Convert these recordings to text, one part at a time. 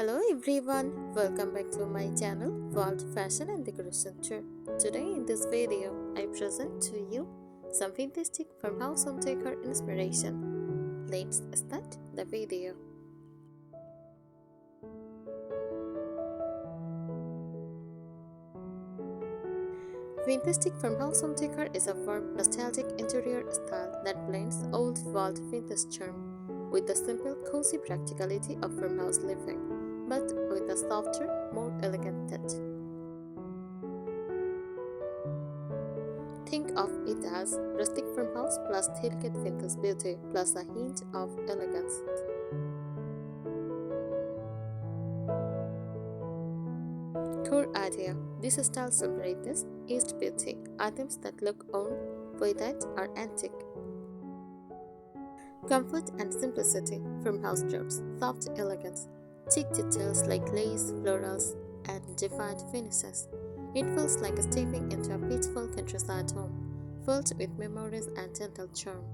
Hello everyone, welcome back to my channel World Fashion and Decoration Tour. Today in this video, I present to you some fantastic farmhouse home decor inspiration. Let's start the video. Fantastic farmhouse home decor is a warm, nostalgic interior style that blends old world vintage charm with the simple, cozy practicality of farmhouse living, but with a softer, more elegant touch. Think of it as rustic farmhouse plus delicate vintage beauty plus a hint of elegance. Core idea: this style celebrates aged beauty. Items that look old without are antique. Comfort and simplicity: farmhouse drawers, soft elegance, chic details like lace, florals, and defined finishes. It feels like stepping into a peaceful countryside home, filled with memories and gentle charm.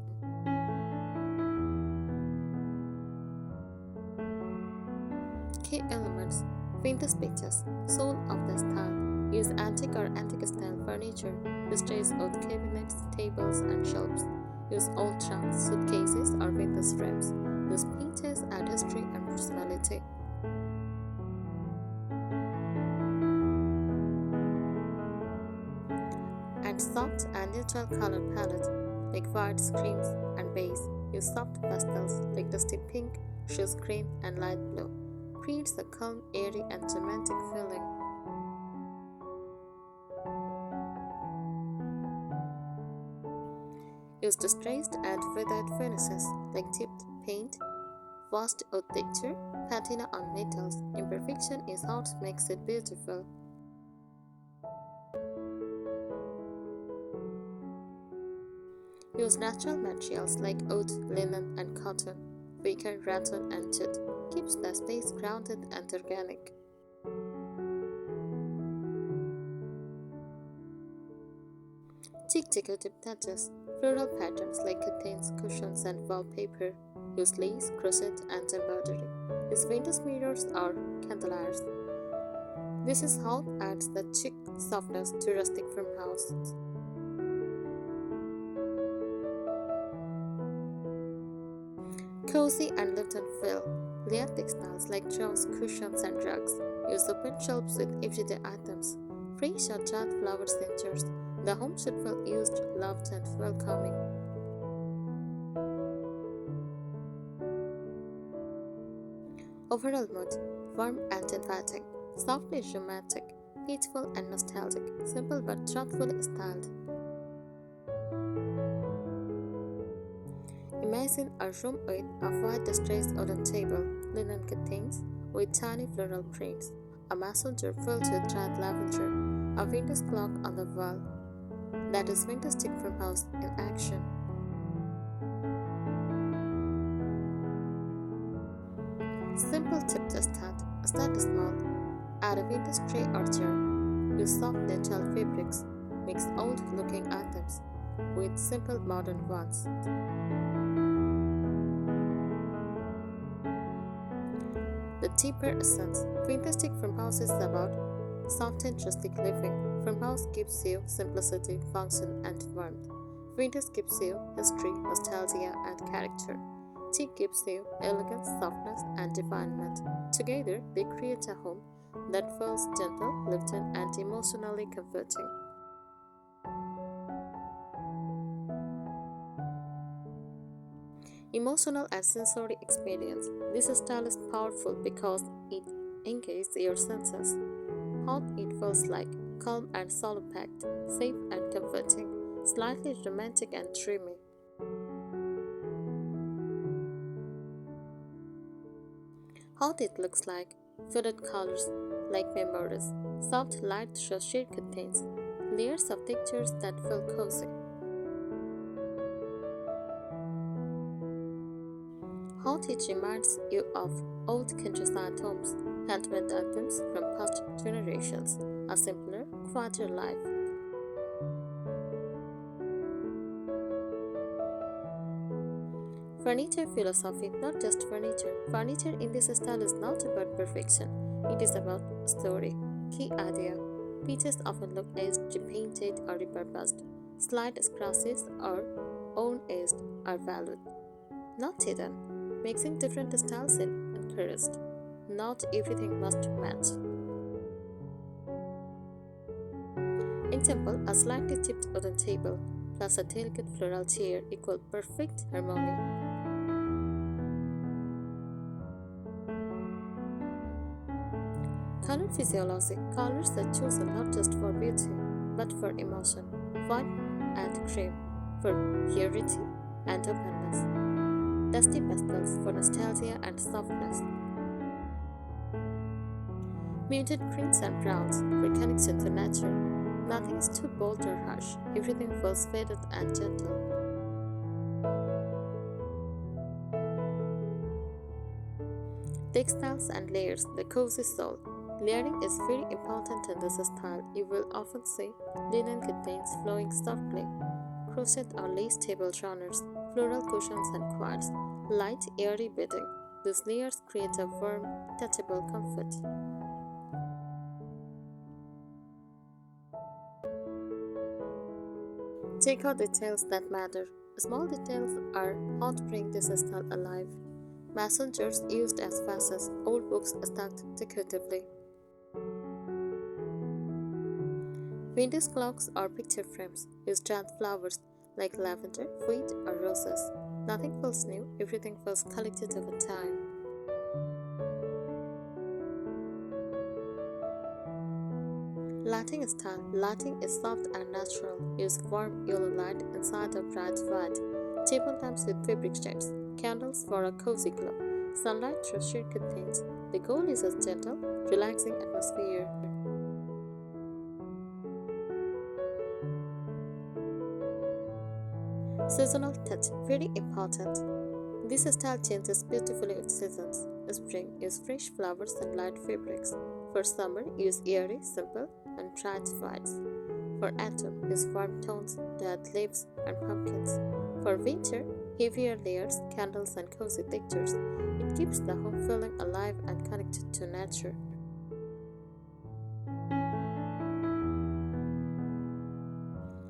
Key elements: vintage pictures, soul of the style. Use antique or antique style furniture, distressed old cabinets, tables, and shelves. Use old trunks, suitcases, or vintage frames. These pieces add history and personality. And soft and neutral color palette like whites, creams, and beige. Use soft pastels like dusty pink, shoes cream, and light blue. Creates a calm, airy, and romantic feeling. Use distressed and weathered finishes like chipped paint, washed wood texture, patina on metals. Imperfection is what makes it beautiful. Use natural materials like oat, linen, and cotton. Wicker, rattan, and jute keeps the space grounded and organic. Chic decorative touches: floral patterns like curtains, cushions, and wallpaper. Use lace, crochet, and embroidery. Use vintage mirrors or chandeliers. This is how adds the chic softness to rustic farmhouse. Cozy and lived-in feel: layered textiles like drawers, cushions, and rugs. Use open shelves with everyday items. Fresh or dried flower centers. The home should feel used, loved, and welcoming. Overall mood: warm and inviting, softly romantic, peaceful and nostalgic, simple but thoughtfully styled. Imagine a room with a white distressed wooden table, linen curtains with tiny floral prints, a mason jar filled with dried lavender, a vintage clock on the wall. That is vintage farmhouse in action. Simple tip to start: start small. Add a vintage tray or jar. Use soft natural fabrics. Mix old-looking items with simple modern ones. The deeper essence: fantastic farmhouse is about soft and rustic living. Farmhouse gives you simplicity, function, and warmth. Vintage gives you history, nostalgia, and character. Chic gives you elegance, softness, and refinement. Together, they create a home that feels gentle, lived-in, and emotionally comforting. Emotional and sensory experience: this style is powerful because it engages your senses. How it feels like: calm and solo-packed, safe and comforting, slightly romantic and dreamy. How it looks like: vivid colors like memories, soft light shade curtains, layers of textures that feel cozy. How it reminds you of old countryside homes, handmade items from past generations, a simpler, quieter life. Furniture philosophy, not just furniture. Furniture in this style is not about perfection, it is about story. Key idea: pieces often look aged, repainted, or repurposed. Slight scratches or worn edges are valued, not hidden. Mixing different styles is encouraged. Not everything must match. Example: a slightly chipped wooden table plus a delicate floral chair equal perfect harmony. Color physiology. Colors are chosen not just for beauty, but for emotion. White and cream for purity and openness. Dusty pastels for nostalgia and softness. Muted greens and browns for connection to nature. Nothing is too bold or harsh. Everything feels faded and gentle. Textiles and layers, the cozy soul. Layering is very important in this style. You will often see linen curtains flowing softly, crochet or lace table runners, floral cushions and quads, light airy bedding. These layers create a warm, touchable comfort. Check out details that matter. Small details are what bring this style alive. Mason jars used as vases, old books stacked decoratively. Vintage clocks or picture frames use giant flowers like lavender, wheat, or roses. Nothing feels new, everything feels collected over time. Lighting style. Lighting is soft and natural. Use warm yellow light inside a bright white. Table lamps with fabric shades. Candles for a cozy glow. Sunlight through sheer curtains. The goal is a gentle, relaxing atmosphere. Seasonal touch, very important. This style changes beautifully with seasons. Spring, use fresh flowers and light fabrics. For summer, use airy, simple, and bright whites. For autumn, use warm tones, dead leaves, and pumpkins. For winter, heavier layers, candles, and cozy textures. It keeps the home feeling alive and connected to nature.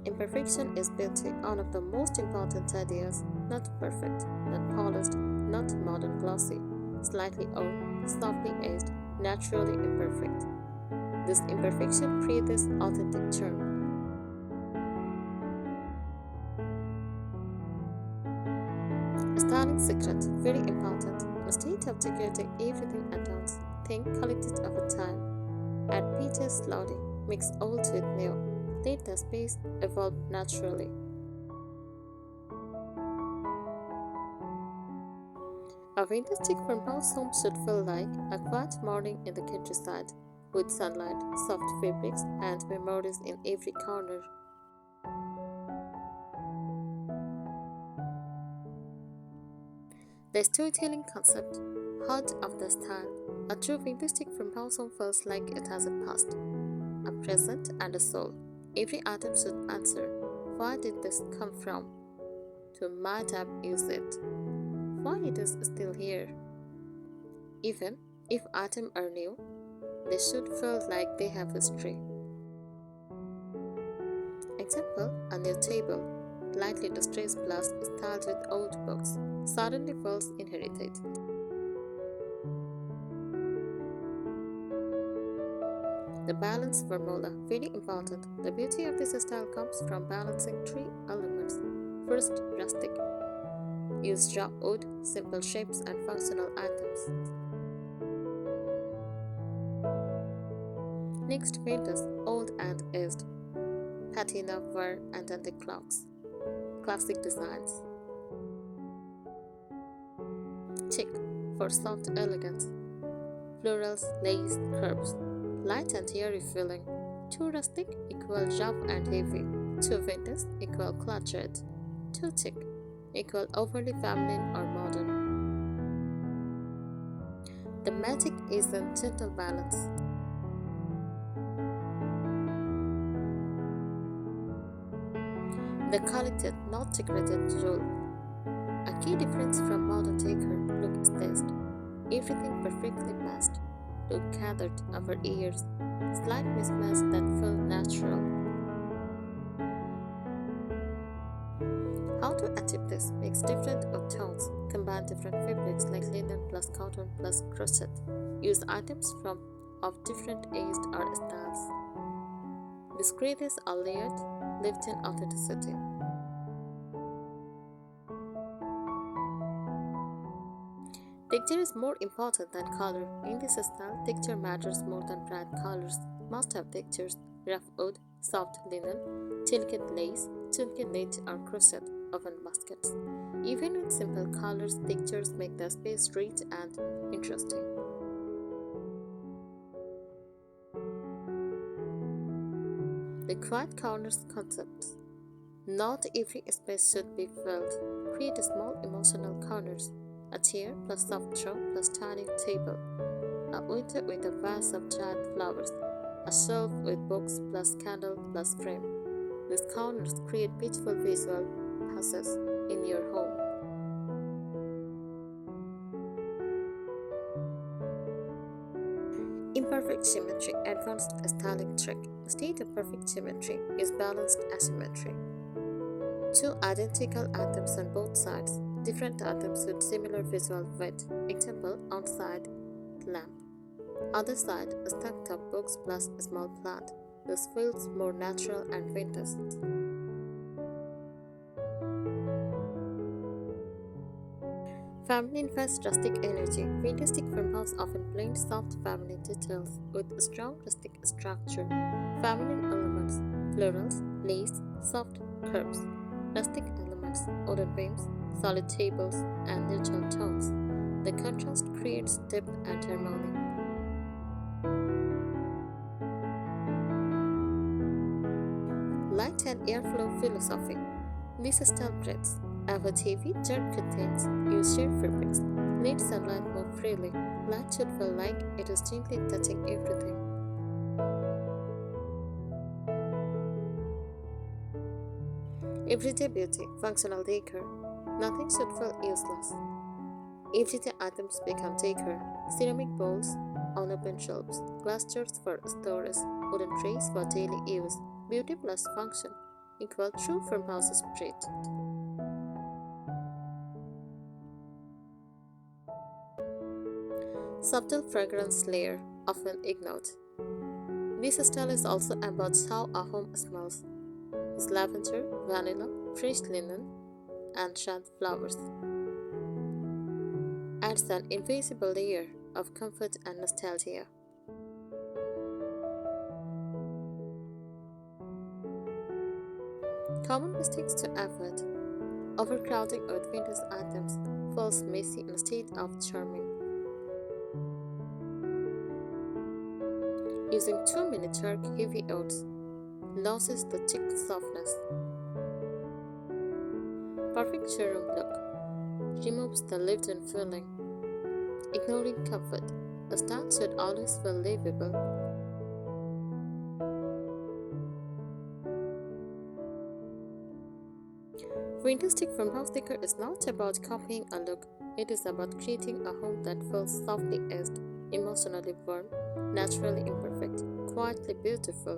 Imperfection is beauty, one of the most important ideas. Not perfect, not polished, not modern glossy, slightly old, softly aged, naturally imperfect. This imperfection creates this authentic charm. Styling secret, very important. Instead of decorating everything at once, think collected over time. Add pieces slowly, mix old with new. Let the space evolve naturally. A vintage farmhouse home should feel like a quiet morning in the countryside, with sunlight, soft fabrics, and memories in every corner. The storytelling concept, heart of the style. A true vintage farmhouse home feels like it has a past, a present, and a soul. Every item should answer, where did this come from? To might have used it. Why it is still here? Even if items are new, they should feel like they have history. Example, a new table, lightly distressed plus styled with old books, suddenly feels inherited. The balance formula, very important. The beauty of this style comes from balancing three elements. First, rustic. Use raw wood, simple shapes, and functional items. Next, vintage, old and aged. Patina, wear, and antique clocks. Classic designs. Chic, for soft elegance. Florals, lace, curves. Light and airy feeling. Too rustic equal rough and heavy. Too vintage equal cluttered. Too chic equal overly feminine or modern. The magic is in gentle balance. The collected, not decorated rule. A key difference from modern decor look is this: everything perfectly matched, look gathered over years, slight mismatch that felt natural. How to achieve this? Mix different earth tones, combine different fabrics like linen plus cotton plus crochet. Use items from of different ages or styles. This creates a layered, lived-in authenticity. Texture is more important than color. In this style, texture matters more than bright colors. Must have textures: rough wood, soft linen, tilted lace, tilted knit or crochet, oven baskets. Even with simple colors, textures make the space rich and interesting. The quiet corners concept. Not every space should be filled. Create small emotional corners. A chair plus soft throw plus tiny table. A window with a vase of giant flowers. A shelf with books plus candle plus frame. These corners create beautiful visual passes in your home. Imperfect symmetry, advanced styling trick. The state of perfect symmetry is balanced asymmetry. Two identical items on both sides, different items with similar visual weight. Example: on side, lamp. Other side, stacked up books plus a small plant. This feels more natural and vintage. Family invests rustic energy. Fantastic farmhouse often blends soft family details with strong rustic structure. Feminine elements, florals, lace, soft curves. Rustic elements, wooden beams, solid tables, and neutral tones. The contrast creates depth and harmony. Light and airflow philosophy. This style breaths. Avoid heavy, dark curtains. Use sheer fabrics. Let sunlight move freely. Light should feel like it is gently touching everything. Everyday beauty, functional decor. Nothing should feel useless. Everyday items become decor. Ceramic bowls on open shelves, glass jars for storage, wooden trays for daily use. Beauty plus function equal true farmhouse spirit. Subtle fragrance layer, often ignored. This style is also about how a home smells. It's lavender, vanilla, fresh linen, and shad flowers. Adds an invisible layer of comfort and nostalgia. Common mistakes to avoid: overcrowding with vintage items, feels messy instead of charming. Using too many dark, heavy oats loses the chic softness. Perfect showroom look removes the lived-in feeling. Ignoring comfort. A style should always feel livable. Fantastic farmhouse decor is not about copying a look. It is about creating a home that feels softly aged, emotionally warm, naturally imperfect, quietly beautiful.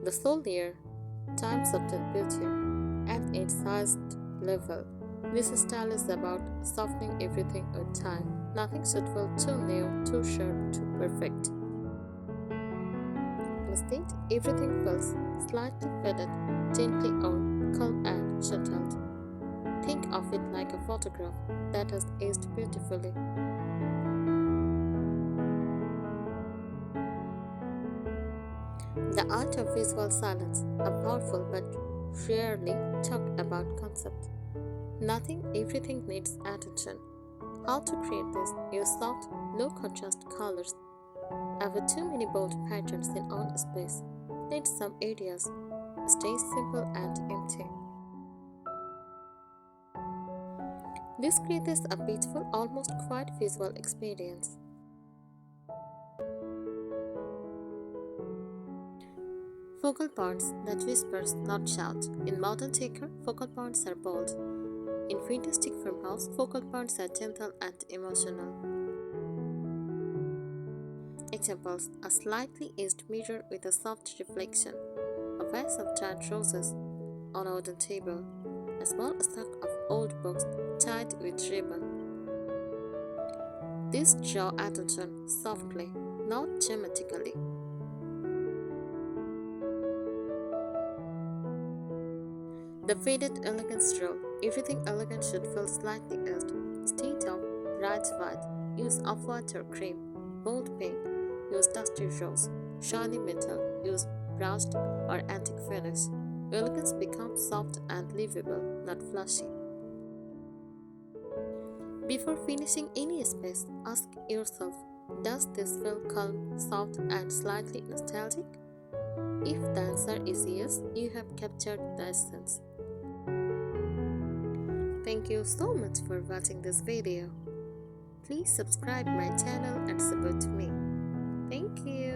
The soul layer, time subtle beauty, at its highest level. This style is about softening everything with time. Nothing should feel too new, too sharp, too perfect. Instead, everything feels slightly faded, gently owned, calm and settled. Think of it like a photograph that has aged beautifully. The art of visual silence, a powerful but rarely talked about concept. Nothing, everything needs attention. How to create this? Use soft, low contrast colors. Avoid too many bold patterns in one space. Let some areas stay simple and empty. This creates a beautiful, almost quiet visual experience. Focus Focal points that whispers, not shout. In modern decor, focal points are bold. In fantastic farmhouse, focal points are gentle and emotional. Examples: a slightly edged mirror with a soft reflection, a vase of dried roses on a wooden table, a small stack of old books tied with ribbon. These draw attention softly, not dramatically. The faded elegance rule. Everything elegant should feel slightly edged. Stay tall, bright white. Use off-white or cream. Bold pink. Use dusty rose. Shiny metal. Use brushed or antique finish. Elegance becomes soft and livable, not flashy. Before finishing any space, ask yourself, does this feel calm, soft, and slightly nostalgic? If the answer is yes, you have captured the essence. Thank you so much for watching this video. Please subscribe my channel and support me. Thank you.